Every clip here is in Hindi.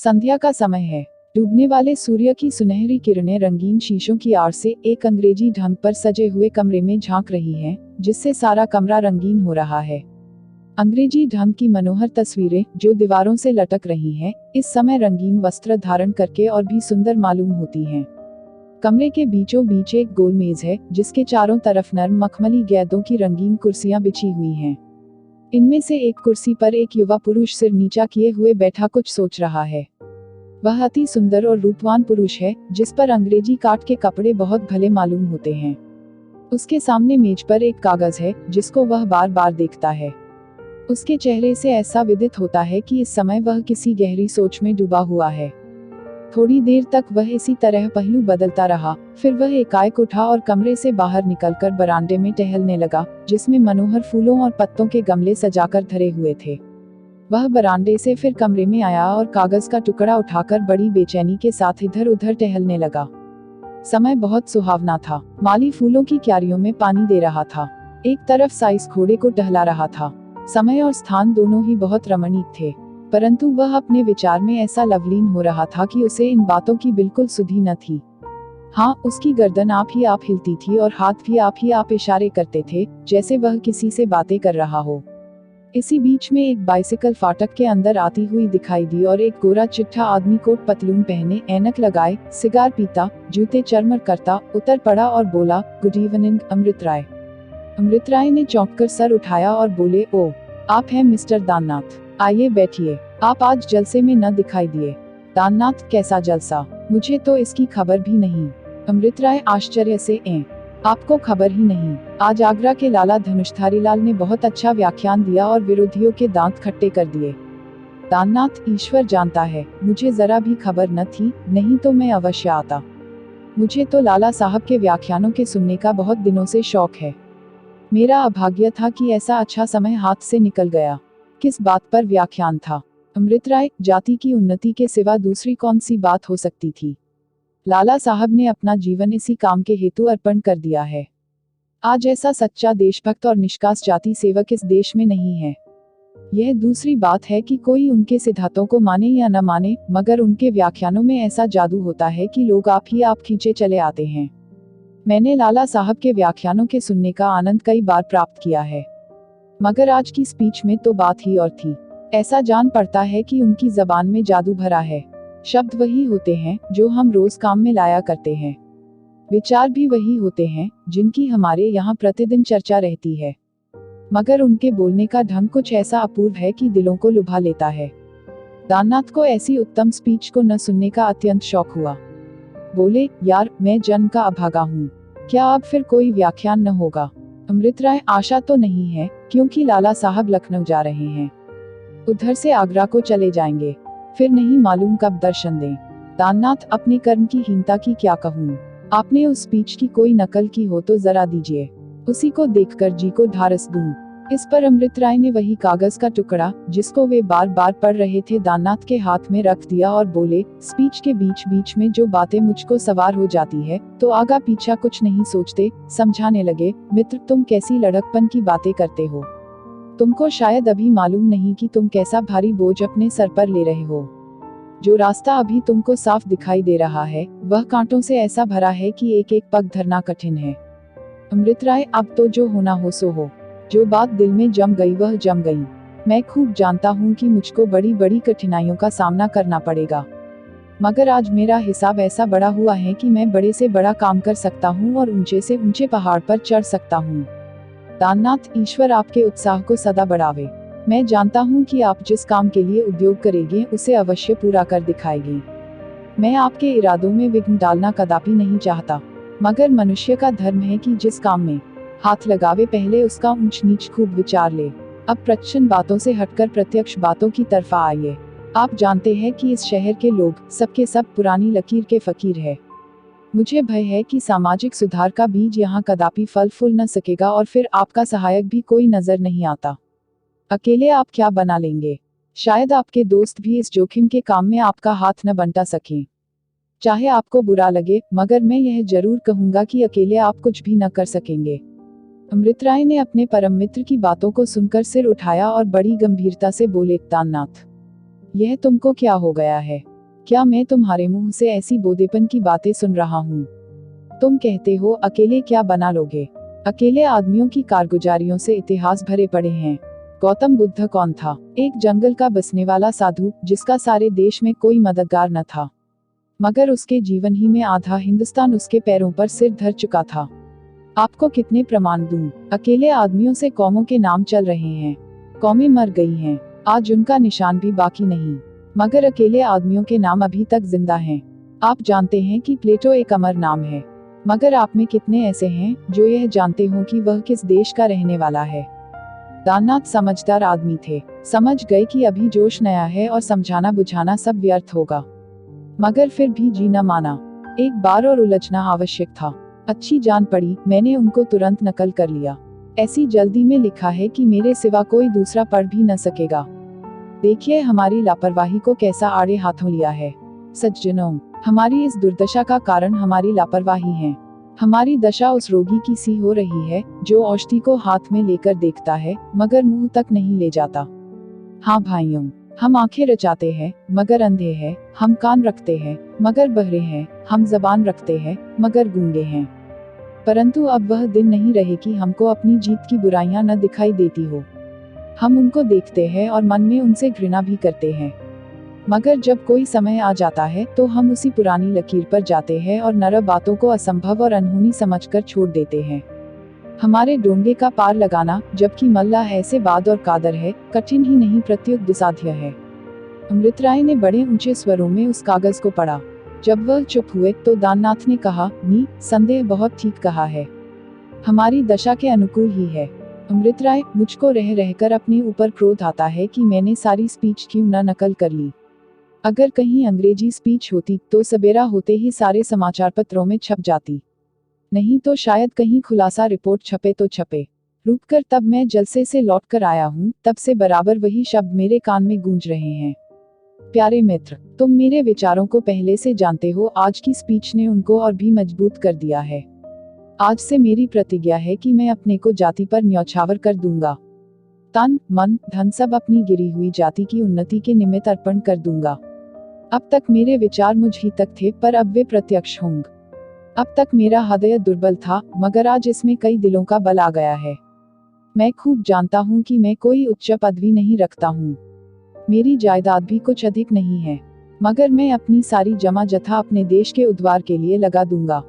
संध्या का समय है। डूबने वाले सूर्य की सुनहरी किरणें रंगीन शीशों की आड़ से एक अंग्रेजी ढंग पर सजे हुए कमरे में झांक रही हैं, जिससे सारा कमरा रंगीन हो रहा है। अंग्रेजी ढंग की मनोहर तस्वीरें जो दीवारों से लटक रही हैं, इस समय रंगीन वस्त्र धारण करके और भी सुंदर मालूम होती हैं। कमरे के बीचों बीच एक गोल मेज है, जिसके चारों तरफ नर्म मखमली गेंदों की रंगीन कुर्सियां बिछी हुई हैं। इनमें से एक कुर्सी पर एक युवा पुरुष सिर नीचा किए हुए बैठा कुछ सोच रहा है। वह अति सुंदर और रूपवान पुरुष है, जिस पर अंग्रेजी काट के कपड़े बहुत भले मालूम होते हैं। उसके सामने मेज पर एक कागज है, जिसको वह बार बार देखता है। उसके चेहरे से ऐसा विदित होता है कि इस समय वह किसी गहरी सोच में डूबा हुआ है। थोड़ी देर तक वह इसी तरह पहलू बदलता रहा, फिर वह एकाएक उठा और कमरे से बाहर निकलकर बरामदे में टहलने लगा, जिसमें मनोहर फूलों और पत्तों के गमले सजाकर धरे हुए थे। वह बरामदे से फिर कमरे में आया और कागज का टुकड़ा उठाकर बड़ी बेचैनी के साथ इधर उधर टहलने लगा। समय बहुत सुहावना था। माली फूलों की क्यारियों में पानी दे रहा था। एक तरफ साइस घोड़े को टहला रहा था। समय और स्थान दोनों ही बहुत रमणीक थे, परंतु वह अपने विचार में ऐसा लवलीन हो रहा था कि उसे इन बातों की बिल्कुल सुधि न थी। हाँ, उसकी गर्दन आप ही आप हिलती थी और हाथ भी आप ही आप इशारे करते थे, जैसे वह किसी से बातें कर रहा हो। इसी बीच में एक बाइसिकल फाटक के अंदर आती हुई दिखाई दी और एक गोरा चिट्ठा आदमी कोट पतलून पहने, ऐनक लगाए, सिगार पीता, जूते चरमर करता उतर पड़ा और बोला, गुड इवनिंग अमृत राय। अमृत राय ने चौंककर सर उठाया और बोले, ओ, आप हैं मिस्टर दाननाथ, आइए बैठिए। आप आज जलसे में न दिखाई दिए। दाननाथ, कैसा जलसा? मुझे तो इसकी खबर भी नहीं। अमृत राय आश्चर्य से, आपको खबर ही नहीं? आज आगरा के लाला धनुषधारीलाल ने बहुत अच्छा व्याख्यान दिया और विरोधियों के दांत खट्टे कर दिए। दाननाथ, ईश्वर जानता है, मुझे जरा भी खबर न थी, नहीं तो मैं अवश्य आता। मुझे तो लाला साहब के व्याख्यानों के सुनने का बहुत दिनों से शौक है। मेरा अभाग्य था कि ऐसा अच्छा समय हाथ से निकल गया। किस बात पर व्याख्यान था? अमृत राय, जाति की उन्नति के सिवा दूसरी कौन सी बात हो सकती थी? लाला साहब ने अपना जीवन इसी काम के हेतु अर्पण कर दिया है। आज ऐसा सच्चा देशभक्त और निष्कास जाति सेवक इस देश में नहीं है। यह दूसरी बात है कि कोई उनके सिद्धांतों को माने या न माने, मगर उनके व्याख्यानों में ऐसा जादू होता है कि लोग आप ही आप खींचे चले आते हैं। मैंने लाला साहब के व्याख्यानों के सुनने का आनंद कई बार प्राप्त किया है, मगर आज की स्पीच में तो बात ही और थी। ऐसा जान पड़ता है कि उनकी जबान में जादू भरा है। शब्द वही होते हैं जो हम रोज काम में लाया करते हैं। विचार भी वही होते हैं जिनकी हमारे यहाँ प्रतिदिन चर्चा रहती है, मगर उनके बोलने का ढंग कुछ ऐसा अपूर्व है कि दिलों को लुभा लेता है। दाननाथ को ऐसी उत्तम स्पीच को न सुनने का अत्यंत शौक हुआ। बोले, यार, मैं जन्म का अभागा हूँ, क्या अब फिर कोई व्याख्यान न होगा? अमृत राय, आशा तो नहीं है, क्योंकि लाला साहब लखनऊ जा रहे हैं, उधर से आगरा को चले जाएंगे, फिर नहीं मालूम कब दर्शन दें। दाननाथ, अपने कर्म की हीनता की क्या कहूँ। आपने उस स्पीच की कोई नकल की हो तो जरा दीजिए, उसी को देखकर जी को ढारस दूं। इस पर अमृत राय ने वही कागज का टुकड़ा, जिसको वे बार बार पढ़ रहे थे, दाननाथ के हाथ में रख दिया और बोले, स्पीच के बीच बीच में जो बातें मुझको सवार हो जाती है, तो आगा पीछा कुछ नहीं सोचते, समझाने लगे, मित्र, तुम कैसी लड़कपन की बातें करते हो। तुमको शायद अभी मालूम नहीं कि तुम कैसा भारी बोझ अपने सर पर ले रहे हो। जो रास्ता अभी तुमको साफ दिखाई दे रहा है, वह कांटों से ऐसा भरा है कि एक एक पग धरना कठिन है। अमृत राय, अब तो जो होना हो सो हो। जो बात दिल में जम गई वह जम गई। मैं खूब जानता हूँ कि मुझको बड़ी बड़ी कठिनाइयों का सामना करना पड़ेगा, मगर आज मेरा हिसाब ऐसा बड़ा हुआ है कि मैं बड़े से बड़ा काम कर सकता हूँ और ऊंचे से ऊंचे पहाड़ पर चढ़ सकता हूँ। दाननाथ, ईश्वर आपके उत्साह को सदा बढ़ावे। मैं जानता हूँ कि आप जिस काम के लिए उद्योग करेंगे उसे अवश्य पूरा कर दिखाएगी। मैं आपके इरादों में विघ्न डालना कदापि नहीं चाहता, मगर मनुष्य का धर्म है कि जिस काम में हाथ लगावे पहले उसका ऊंच नीच खूब विचार ले। अब प्रच्छन्न बातों से हटकर प्रत्यक्ष बातों की तरफ आइए। आप जानते हैं कि इस शहर के लोग सबके सब पुरानी लकीर के फकीर है। मुझे भय है कि सामाजिक सुधार का बीज यहाँ कदापि फल फूल न सकेगा और फिर आपका सहायक भी कोई नजर नहीं आता। अकेले आप क्या बना लेंगे? शायद आपके दोस्त भी इस जोखिम के काम में आपका हाथ न बंटा सकें। चाहे आपको बुरा लगे, मगर मैं यह जरूर कहूंगा कि अकेले आप कुछ भी न कर सकेंगे। अमृत राय ने अपने परम मित्र की बातों को सुनकर सिर उठाया और बड़ी गंभीरता से बोले, दाननाथ, यह तुमको क्या हो गया है? क्या मैं तुम्हारे मुंह से ऐसी बोदेपन की बातें सुन रहा हूँ? तुम कहते हो अकेले क्या बना लोगे? अकेले आदमियों की कारगुजारियों से इतिहास भरे पड़े हैं। गौतम बुद्ध कौन था? एक जंगल का बसने वाला साधु, जिसका सारे देश में कोई मददगार न था, मगर उसके जीवन ही में आधा हिंदुस्तान उसके पैरों पर सिर धर चुका था। आपको कितने प्रमाण दूं? अकेले आदमियों से कौमों के नाम चल रहे हैं। कौमें मर गई हैं, आज उनका निशान भी बाकी नहीं, मगर अकेले आदमियों के नाम अभी तक जिंदा हैं। आप जानते हैं कि प्लेटो एक अमर नाम है, मगर आप में कितने ऐसे हैं जो यह जानते हो कि वह किस देश का रहने वाला है? दाननाथ समझदार आदमी थे, समझ गए कि अभी जोश नया है और समझाना बुझाना सब व्यर्थ होगा, मगर फिर भी जीना माना। एक बार और उलझना आवश्यक था। अच्छी जान पड़ी, मैंने उनको तुरंत नकल कर लिया। ऐसी जल्दी में लिखा है कि मेरे सिवा कोई दूसरा पढ़ भी न सकेगा। देखिए हमारी लापरवाही को कैसा आड़े हाथों लिया है। सज्जनों, हमारी इस दुर्दशा का कारण हमारी लापरवाही है। हमारी दशा उस रोगी की सी हो रही है जो औषधि को हाथ में लेकर देखता है मगर मुंह तक नहीं ले जाता। हाँ भाइयों, हम आंखें रचाते हैं मगर अंधे हैं, हम कान रखते हैं मगर बहरे हैं, हम जबान रखते हैं मगर गूंगे हैं। परंतु अब वह दिन नहीं रहे कि हमको अपनी जीत की बुराइयां न दिखाई देती हो। हम उनको देखते हैं और मन में उनसे घृणा भी करते हैं, मगर जब कोई समय आ जाता है तो हम उसी पुरानी लकीर पर जाते हैं और नर बातों को असंभव और अनहोनी समझकर छोड़ देते हैं। हमारे डोंगे का पार लगाना, जबकि मल्लाह ऐसे बाद और कादर है, कठिन ही नहीं प्रत्युत दुसाध्य है। अमृतराय ने बड़े ऊंचे स्वरों में उस कागज को पढ़ा। जब वह चुप हुए तो दाननाथ ने कहा, नी संदेह बहुत ठीक कहा है, हमारी दशा के अनुकूल ही है। अमृतराय, मुझको रह रहकर अपने ऊपर क्रोध आता है कि मैंने सारी स्पीच क्यों न नकल कर ली। अगर कहीं अंग्रेजी स्पीच होती तो सबेरा होते ही सारे समाचार पत्रों में छप जाती, नहीं तो शायद कहीं खुलासा रिपोर्ट छपे तो छपे। रुककर तब मैं जलसे से लौट कर आया हूँ, तब से बराबर वही शब्द मेरे कान में गूंज रहे हैं। प्यारे मित्र, तुम मेरे विचारों को पहले से जानते हो, आज की स्पीच ने उनको और भी मजबूत कर दिया है। आज से मेरी प्रतिज्ञा है कि मैं अपने को जाति पर न्यौछावर कर दूंगा। तन, मन, धन सब अपनी गिरी हुई जाति की उन्नति के निमित्त अर्पण कर दूंगा। अब तक मेरे विचार मुझ ही तक थे, पर अब वे प्रत्यक्ष होंगे। अब तक मेरा हृदय दुर्बल था, मगर आज इसमें कई दिलों का बल आ गया है। मैं खूब जानता हूँ कि मैं कोई उच्च पदवी नहीं रखता हूँ, मेरी जायदाद भी कुछ अधिक नहीं है, मगर मैं अपनी सारी जमा जथा अपने देश के उद्धार के लिए लगा दूंगा।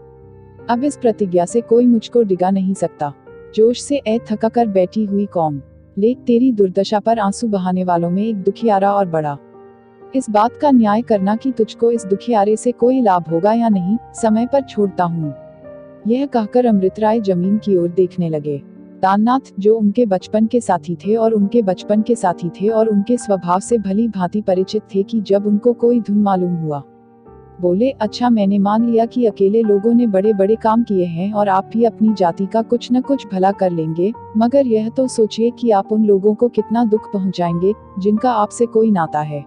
अब इस प्रतिज्ञा से कोई मुझको डिगा नहीं सकता। जोश से ऐ थका कर बैठी हुई कौम, लेख तेरी दुर्दशा पर आंसू बहाने वालों में एक दुखियारा और बड़ा। इस बात का न्याय करना कि तुझको इस दुखियारे से कोई लाभ होगा या नहीं, समय पर छोड़ता हूँ। यह कहकर अमृतराय जमीन की ओर देखने लगे। दाननाथ, जो उनके बचपन के साथी थे और उनके बचपन के साथी थे और उनके स्वभाव से भली भांति परिचित थे कि जब उनको कोई धुन मालूम हुआ, बोले, अच्छा मैंने मान लिया कि अकेले लोगों ने बड़े बड़े काम किए हैं और आप भी अपनी जाति का कुछ न कुछ भला कर लेंगे, मगर यह तो सोचिए कि आप उन लोगों को कितना दुख पहुंचाएंगे जिनका आपसे कोई नाता है।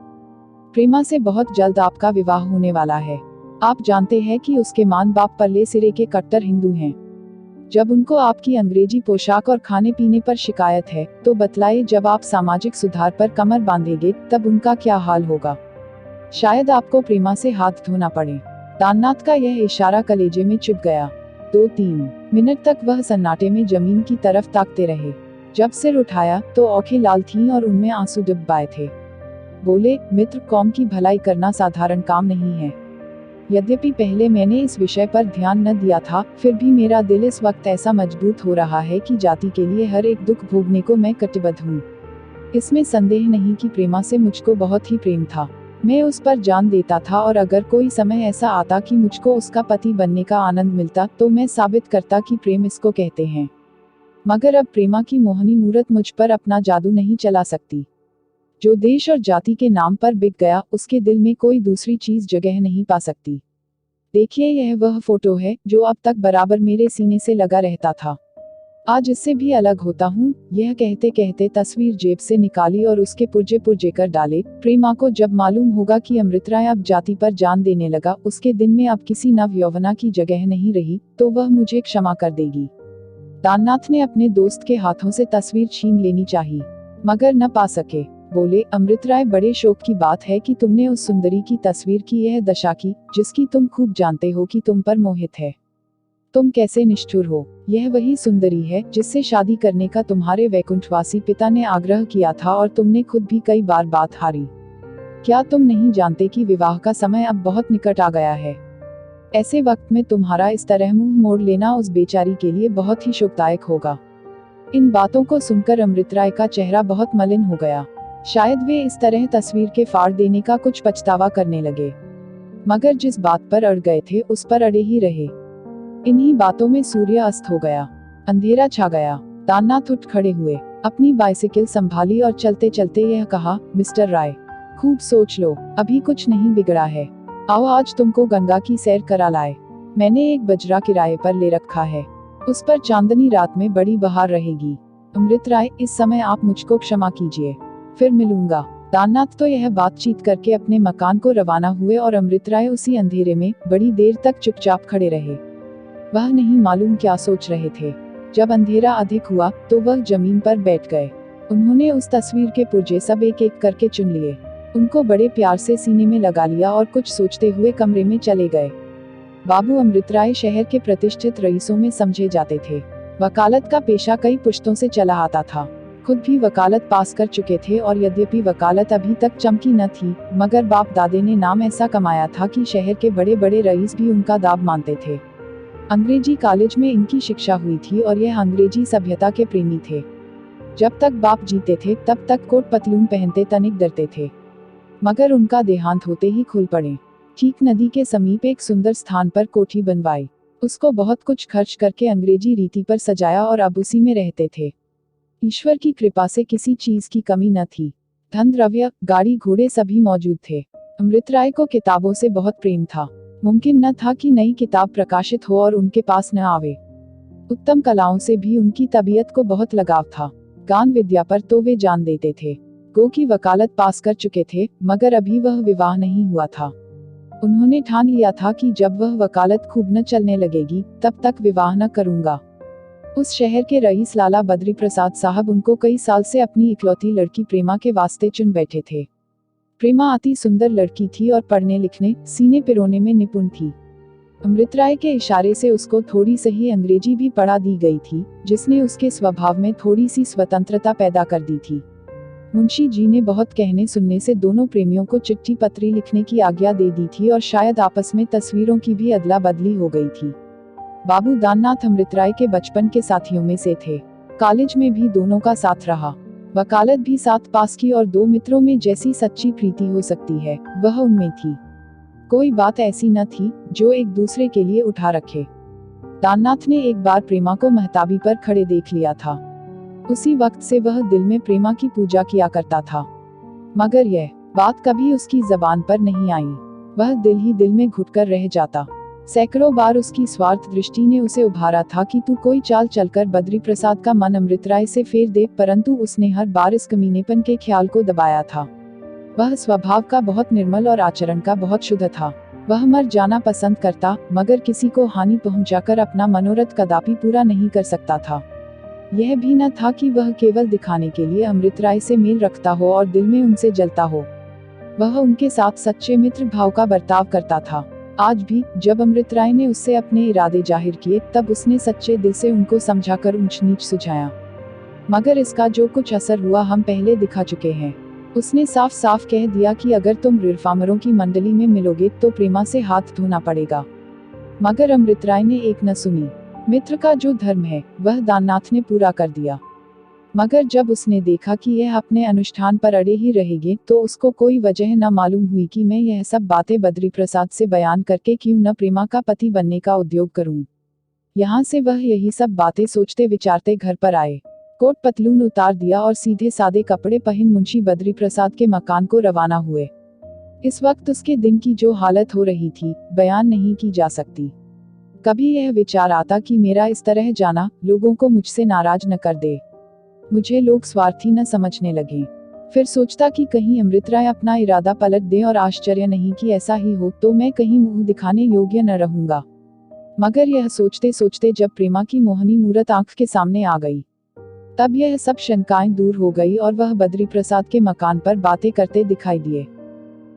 प्रेमा से बहुत जल्द आपका विवाह होने वाला है। आप जानते हैं कि उसके मां बाप परले सिरे के कट्टर हिंदू हैं। जब उनको आपकी अंग्रेजी पोशाक और खाने पीने पर शिकायत है तो बतलाइए, जब आप सामाजिक सुधार पर कमर बांधेंगे तब उनका क्या हाल होगा। शायद आपको प्रेमा से हाथ धोना पड़े। दाननाथ का यह इशारा कलेजे में चुभ गया। 2-3 मिनट तक वह सन्नाटे में जमीन की तरफ ताकते रहे। जब सिर उठाया तो आंखें लाल थीं और उनमें आंसू डुबोए थे। बोले, मित्र, कौम की भलाई करना साधारण काम नहीं है। यद्यपि पहले मैंने इस विषय पर ध्यान न दिया था, फिर भी मेरा दिल इस वक्त ऐसा मजबूत हो रहा है कि जाति के लिए हर एक दुख भोगने को मैं कटिबद्ध हूँ। इसमें संदेह नहीं कि प्रेमा से मुझको बहुत ही प्रेम था। मैं उस पर जान देता था और अगर कोई समय ऐसा आता कि मुझको उसका पति बनने का आनंद मिलता तो मैं साबित करता कि प्रेम इसको कहते हैं। मगर अब प्रेमा की मोहनी मूरत मुझ पर अपना जादू नहीं चला सकती। जो देश और जाति के नाम पर बिक गया, उसके दिल में कोई दूसरी चीज जगह नहीं पा सकती। देखिए, यह वह फोटो है जो अब तक बराबर मेरे सीने से लगा रहता था। आज इससे भी अलग होता हूँ। यह कहते कहते तस्वीर जेब से निकाली और उसके पुर्जे पुर्जे कर डाले। प्रेमा को जब मालूम होगा कि अमृतराय अब जाति पर जान देने लगा, उसके दिन में अब किसी नव यौवना की जगह नहीं रही, तो वह मुझे क्षमा कर देगी। दाननाथ ने अपने दोस्त के हाथों से तस्वीर छीन लेनी चाहिए, मगर न पा सके। बोले, अमृत राय, बड़े शोक की बात है कि तुमने उस सुंदरी की तस्वीर की यह दशा की, जिसकी तुम खूब जानते हो कि तुम पर मोहित है। तुम कैसे निष्ठुर हो। यह वही सुंदरी है जिससे शादी करने का तुम्हारे वैकुंठवासी पिता ने आग्रह किया था और तुमने खुद भी कई बार बात हारी। क्या तुम नहीं जानते कि विवाह का समय अब बहुत निकट आ गया है। ऐसे वक्त में तुम्हारा इस तरह मुंह मोड़ लेना उस बेचारी के लिए बहुत ही शोकदायक होगा। इन बातों को सुनकर अमृत राय का चेहरा बहुत मलिन हो गया। शायद वे इस तरह तस्वीर के फाड़ देने का कुछ पछतावा करने लगे, मगर जिस बात पर अड़ गए थे उस पर अड़े ही रहे। इन्हीं बातों में सूर्य अस्त हो गया, अंधेरा छा गया। दाननाथ उठ खड़े हुए, अपनी बाइसिकल संभाली और चलते चलते यह कहा, मिस्टर राय, खूब सोच लो, अभी कुछ नहीं बिगड़ा है। आओ आज तुमको गंगा की सैर करा लाए। मैंने एक बजरा किराए पर ले रखा है, उस पर चांदनी रात में बड़ी बहार रहेगी। अमृत राय, इस समय आप मुझको क्षमा कीजिए, फिर मिलूंगा। दाननाथ तो यह बातचीत करके अपने मकान को रवाना हुए और अमृत राय उसी अंधेरे में बड़ी देर तक चुपचाप खड़े रहे। वह नहीं मालूम क्या सोच रहे थे। जब अंधेरा अधिक हुआ तो वह जमीन पर बैठ गए। उन्होंने उस तस्वीर के पुर्जे सब एक एक करके चुन लिए, उनको बड़े प्यार से सीने में लगा लिया और कुछ सोचते हुए कमरे में चले गए। बाबू अमृत राय शहर के प्रतिष्ठित रईसों में समझे जाते थे। वकालत का पेशा कई पुश्तों से चला आता था। खुद भी वकालत पास कर चुके थे और यद्यपि वकालत अभी तक चमकी न थी, मगर बाप दादे ने नाम ऐसा कमाया था कि शहर के बड़े बड़े रईस भी उनका दाब मानते थे। अंग्रेजी कॉलेज में इनकी शिक्षा हुई थी और यह अंग्रेजी सभ्यता के प्रेमी थे। जब तक बाप जीते थे तब तक कोट पतलून पहनते तनिक डरते थे, मगर उनका देहांत होते ही खुल पड़े। ठीक नदी के समीप एक सुंदर स्थान पर कोठी बनवाई, उसको बहुत कुछ खर्च करके अंग्रेजी रीति पर सजाया और अब उसी में रहते थे। ईश्वर की कृपा से किसी चीज की कमी न थी। धन द्रव्य, गाड़ी घोड़े सभी मौजूद थे। अमृत राय को किताबों से बहुत प्रेम था। मुमकिन न था कि नई किताब प्रकाशित हो और उनके पास न आवे। उत्तम कलाओं से भी उनकी तबीयत को बहुत लगाव था। गान विद्या पर तो वे जान देते थे। गो की वकालत पास कर चुके थे, मगर अभी वह विवाह नहीं हुआ था। उन्होंने ठान लिया था कि जब वह वकालत खूब न चलने लगेगी तब तक विवाह न करूंगा। उस शहर के रईस लाला बद्री प्रसाद साहब उनको कई साल से अपनी इकलौती लड़की प्रेमा के वास्ते चुन बैठे थे। प्रेमा अति सुंदर लड़की थी और पढ़ने लिखने, सीने पिरोने में निपुण थी। अमृत राय के इशारे से उसको थोड़ी सही अंग्रेजी भी पढ़ा दी गई थी, जिसने उसके स्वभाव में थोड़ी सी स्वतंत्रता पैदा कर दी थी। मुंशी जी ने बहुत कहने सुनने से दोनों प्रेमियों को चिट्ठी पत्री लिखने की आज्ञा दे दी थी और शायद आपस में तस्वीरों की भी अदला बदली हो गई थी। बाबू दाननाथ अमृत राय के बचपन के साथियों में से थे। कॉलेज में भी दोनों का साथ रहा, वकालत भी साथ पास की और दो मित्रों में जैसी सच्ची प्रीति हो सकती है वह उनमें थी। कोई बात ऐसी न थी जो एक दूसरे के लिए उठा रखे। दाननाथ ने एक बार प्रेमा को महताबी पर खड़े देख लिया था। उसी वक्त से वह दिल में प्रेमा की पूजा किया करता था, मगर यह बात कभी उसकी जबान पर नहीं आई। वह दिल ही दिल में घुटकर रह जाता। सैकड़ों बार उसकी स्वार्थ दृष्टि ने उसे उभारा था कि तू कोई चाल चलकर बद्री प्रसाद का मन अमृत राय से फेर दे, परंतु उसने हर बार इस कमीनेपन के ख्याल को दबाया था। वह स्वभाव का बहुत निर्मल और आचरण का बहुत शुद्ध था। वह मर जाना पसंद करता, मगर किसी को हानि पहुंचाकर अपना मनोरथ कदापि पूरा नहीं कर सकता था। यह भी न था कि वह केवल दिखाने के लिए अमृत राय से मेल रखता हो और दिल में उनसे जलता हो। वह उनके साथ सच्चे मित्र भाव का बर्ताव करता था। आज भी जब अमृत राय ने उससे अपने इरादे जाहिर किए तब उसने सच्चे दिल से उनको समझाकर ऊंच नीच सुझाया, मगर इसका जो कुछ असर हुआ हम पहले दिखा चुके हैं। उसने साफ साफ कह दिया कि अगर तुम रिरफामरों की मंडली में मिलोगे तो प्रेमा से हाथ धोना पड़ेगा, मगर अमृत राय ने एक न सुनी। मित्र का जो धर्म है वह दाननाथ ने पूरा कर दिया, मगर जब उसने देखा कि यह अपने अनुष्ठान पर अड़े ही रहेंगे तो उसको कोई वजह न मालूम हुई कि मैं यह सब बातें बद्री प्रसाद से बयान करके क्यों न प्रेमा का पति बनने का उद्योग करूं। यहाँ से वह यही सब बातें सोचते विचारते घर पर आए। कोट पतलून उतार दिया और सीधे सादे कपड़े पहन मुंशी बद्री प्रसाद के मकान को रवाना हुए। इस वक्त उसके दिन की जो हालत हो रही थी बयान नहीं की जा सकती। कभी यह विचार आता कि मेरा इस तरह जाना लोगों को मुझसे नाराज न कर दे, मुझे लोग स्वार्थी न समझने लगे। फिर सोचता कि कहीं अमृत राय अपना इरादा पलट दे और आश्चर्य नहीं कि ऐसा ही हो तो मैं कहीं मुंह दिखाने योग्य न रहूंगा। मगर यह सोचते सोचते जब प्रेमा की मोहनी मूरत आंख के सामने आ गई तब यह सब शंकाएं दूर हो गई और वह बद्री प्रसाद के मकान पर बातें करते दिखाई दिए।